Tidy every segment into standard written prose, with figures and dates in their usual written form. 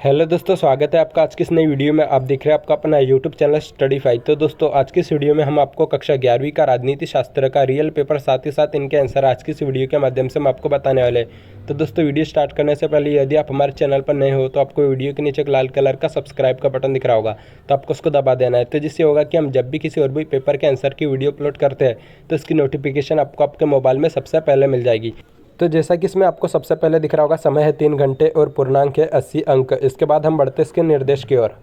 Hello दोस्तों, स्वागत है आपका आज की इस नई वीडियो में। आप देख रहे हैं आपका अपना यूट्यूब चैनल स्टडीफाई। तो दोस्तों, आज की इस वीडियो में हम आपको कक्षा 11वीं का राजनीति शास्त्र का रियल पेपर, साथ ही साथ इनके आंसर आज की इस वीडियो के माध्यम से हम आपको बताने वाले हैं। तो दोस्तों, वीडियो स्टार्ट करने से पहले यदि आप हमारे चैनल पर नए हो तो आपको वीडियो के नीचे एक लाल कलर का सब्सक्राइब का बटन दिख रहा होगा, तो आपको उसको दबा देना है। तो जिससे होगा कि हम जब भी किसी और भी पेपर के आंसर की वीडियो अपलोड करते हैं तो इसकी नोटिफिकेशन आपको आपके मोबाइल में सबसे पहले मिल जाएगी। तो जैसा कि इसमें आपको सबसे पहले दिख रहा होगा, समय है 3 घंटे और पूर्णांक है 80 अंक। इसके बाद हम बढ़ते इसके निर्देश की ओर।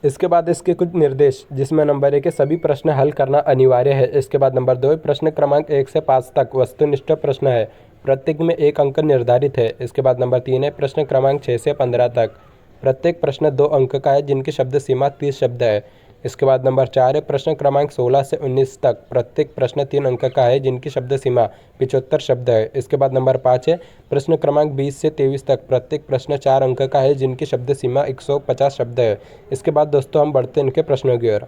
इसके बाद इसके कुछ निर्देश, जिसमें नंबर 1 के सभी प्रश्न हल करना अनिवार्य है। इसके बाद नंबर 2 प्रश्न क्रमांक 1 से 5 तक वस्तुनिष्ठ प्रश्न है, प्रत्येक में 1 अंक निर्धारित है। इसके बाद नंबर 3 है प्रश्न क्रमांक 6 से 15 तक, प्रत्येक प्रश्न 2 अंक का है, जिनकी शब्द सीमा 30 शब्द है। इसके बाद नंबर 4 है प्रश्न क्रमांक 16 से 19 तक, प्रत्येक प्रश्न 3 अंक का है, जिनकी शब्द सीमा 75 शब्द है। इसके बाद नंबर 5 है प्रश्न क्रमांक 20 से 23 तक, प्रत्येक प्रश्न 4 अंक का है, जिनकी शब्द सीमा 150 शब्द है। इसके बाद दोस्तों हम बढ़ते हैं इनके प्रश्नों की ओर।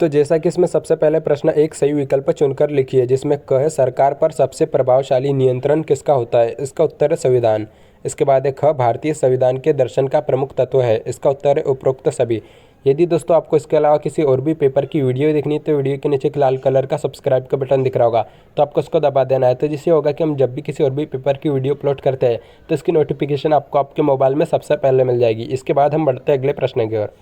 तो जैसा कि इसमें सबसे पहले प्रश्न एक सही विकल्प चुनकर लिखिए, जिसमें क है सरकार पर सबसे प्रभावशाली नियंत्रण किसका होता है। इसका उत्तर है संविधान। इसके बाद है ख भारतीय संविधान के दर्शन का प्रमुख तत्व है। इसका उत्तर है उपरोक्त सभी। यदि दोस्तों आपको इसके अलावा किसी और भी पेपर की वीडियो देखनी है तो वीडियो के नीचे एक लाल कलर का सब्सक्राइब का बटन दिख रहा होगा, तो आपको उसको दबा देना है। तो जिससे होगा कि हम जब भी किसी और भी पेपर की वीडियो अपलोड करते हैं तो इसकी नोटिफिकेशन आपको आपके मोबाइल में सबसे पहले मिल जाएगी। इसके बाद हम बढ़ते हैं अगले प्रश्न की ओर।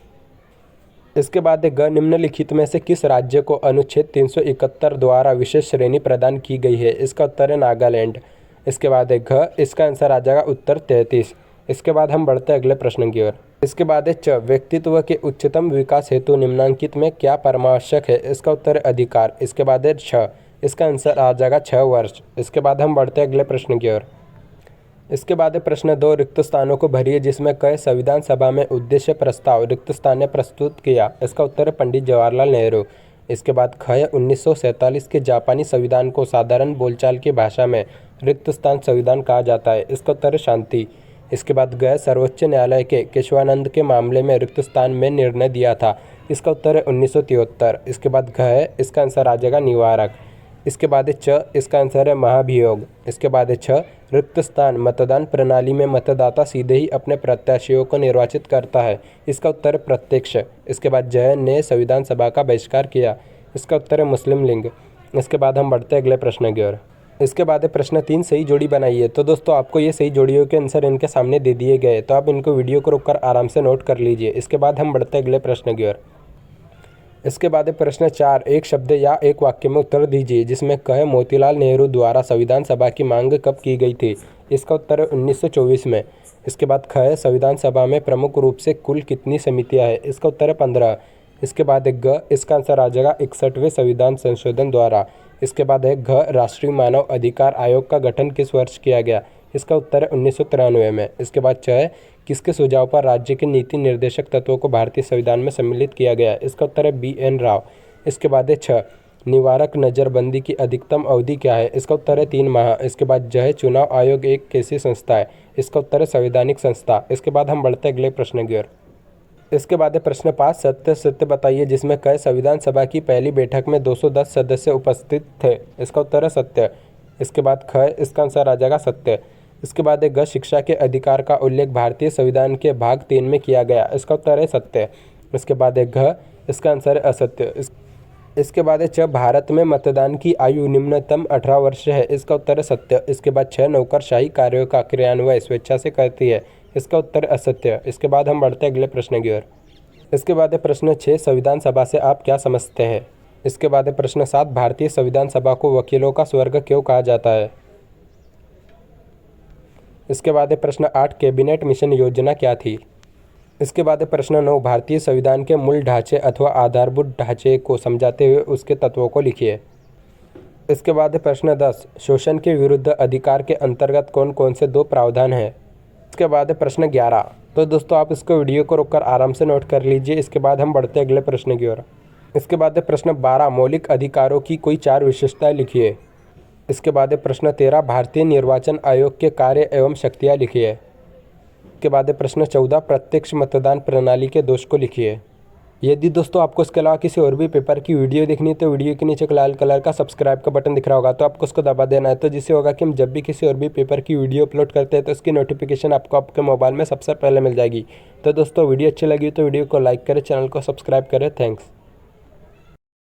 इसके बाद ग निम्नलिखित में से किस राज्य को अनुच्छेद 371 द्वारा विशेष श्रेणी प्रदान की गई है। इसका उत्तर है नागालैंड। इसके बाद है घ, इसका आंसर आ जाएगा उत्तर 33। इसके बाद हम बढ़ते हैं अगले प्रश्न की ओर। इसके बाद है च, व्यक्तित्व के उच्चतम विकास हेतु निम्नांकित में क्या परमावश्यक है। इसका उत्तर है अधिकार। इसके बाद है छ, इसका आंसर आ जाएगा 6 वर्ष। इसके बाद हम बढ़ते हैं अगले प्रश्न की ओर। इसके बाद है प्रश्न 2, रिक्त स्थानों को भरिए, जिसमें क संविधान सभा में उद्देश्य प्रस्ताव रिक्त स्थान ने प्रस्तुत किया। इसका उत्तर है पंडित जवाहरलाल नेहरू। इसके बाद ख है 1947 के जापानी संविधान को साधारण बोलचाल की भाषा में रिक्त स्थान संविधान कहा जाता है। इसका उत्तर है शांति। इसके बाद ग, सर्वोच्च न्यायालय के केशवानंद के मामले में रिक्त स्थान में निर्णय दिया था। इसका उत्तर है 1973। इसके बाद घ है, इसका आंसर आ जाएगा निवारक। इसके बाद है च, इसका आंसर है महाभियोग। इसके बाद है छ, रिक्त स्थान मतदान प्रणाली में मतदाता सीधे ही अपने प्रत्याशियों को निर्वाचित करता है। इसका उत्तर है प्रत्यक्ष। इसके बाद जय ने संविधान सभा का बहिष्कार किया। इसका उत्तर है मुस्लिम लीग। इसके बाद हम बढ़ते हैं अगले प्रश्न की ओर। इसके बाद है प्रश्न 3, सही जोड़ी बनाइए। तो दोस्तों आपको ये सही जोड़ियों के आंसर इनके सामने दे दिए गए, तो आप इनको वीडियो को रोककर आराम से नोट कर लीजिए। इसके बाद हम बढ़ते हैं अगले प्रश्न की ओर। इसके बाद है प्रश्न 4, एक शब्द या एक वाक्य में उत्तर दीजिए, जिसमें क, मोतीलाल नेहरू द्वारा संविधान सभा की मांग कब की गई थी। इसका उत्तर है 1924 में। इसके बाद ख है, संविधान सभा में प्रमुख रूप से कुल कितनी समितियां हैं। इसका उत्तर है 15। इसके बाद है ग, इसका आंसर आ जाएगा 61वें संविधान संशोधन द्वारा। इसके बाद है घ, राष्ट्रीय मानव अधिकार आयोग का गठन किस वर्ष किया गया। इसका उत्तर है 1993 में। इसके बाद च है, किसके सुझाव पर राज्य के नीति निर्देशक तत्वों को भारतीय संविधान में सम्मिलित किया गया। इसका उत्तर है BN राव। इसके बाद है छ, निवारक नज़रबंदी की अधिकतम अवधि क्या है। इसका उत्तर है 3 माह। इसके बाद ज है, चुनाव आयोग एक कैसी संस्था है। इसका उत्तर है संवैधानिक संस्था। इसके बाद हम बढ़ते अगले प्रश्न की ओर। इसके बाद है प्रश्न 5, सत्य सत्य बताइए, जिसमें क, संविधान सभा की पहली बैठक में 210 सदस्य उपस्थित थे। इसका उत्तर है सत्य। इसके बाद ख, इसका आंसर आ जाएगा सत्य। इसके बाद है ग, शिक्षा के अधिकार का उल्लेख भारतीय संविधान के भाग 3 में किया गया। इसका उत्तर है सत्य। इसके बाद है घ, इसका आंसर है असत्य। इसके बाद है च, भारत में मतदान की आयु निम्नतम 18 वर्ष है। इसका उत्तर है सत्य। इसके बाद छ, नौकरशाही कार्यों का क्रियान्वयन स्वेच्छा से करती है। इसका उत्तर है असत्य। इसके बाद हम बढ़ते हैं अगले प्रश्न की ओर। इसके बाद है प्रश्न 6, संविधान सभा से आप क्या समझते हैं। इसके बाद है प्रश्न 7, भारतीय संविधान सभा को वकीलों का स्वर्ग क्यों कहा जाता है। इसके बाद है प्रश्न 8, कैबिनेट मिशन योजना क्या थी। इसके बाद है प्रश्न 9, भारतीय संविधान के मूल ढांचे अथवा आधारभूत ढांचे को समझाते हुए उसके तत्वों को लिखिए। इसके बाद है प्रश्न 10, शोषण के विरुद्ध अधिकार के अंतर्गत कौन कौन से 2 प्रावधान हैं। इसके बाद है प्रश्न 11। तो दोस्तों आप इसको वीडियो को रोककर आराम से नोट कर लीजिए। इसके बाद हम बढ़ते हैं अगले प्रश्न की ओर। इसके बाद है प्रश्न 12, मौलिक अधिकारों की कोई 4 विशेषताएं लिखिए। इसके बाद है प्रश्न 13, भारतीय निर्वाचन आयोग के कार्य एवं शक्तियाँ लिखिए। इसके बाद है प्रश्न 14, प्रत्यक्ष मतदान प्रणाली के दोष को लिखिए। यदि दोस्तों आपको इसके अलावा किसी और भी पेपर की वीडियो देखनी है तो वीडियो के नीचे एक लाल कलर का सब्सक्राइब का बटन दिख रहा होगा, तो आपको उसको दबा देना है। तो जिससे होगा कि हम जब भी किसी और भी पेपर की वीडियो अपलोड करते हैं तो उसकी नोटिफिकेशन आपको आपके मोबाइल में सबसे पहले मिल जाएगी। तो दोस्तों वीडियो अच्छी लगी तो वीडियो को लाइक करें, चैनल को सब्सक्राइब करें। थैंक्स।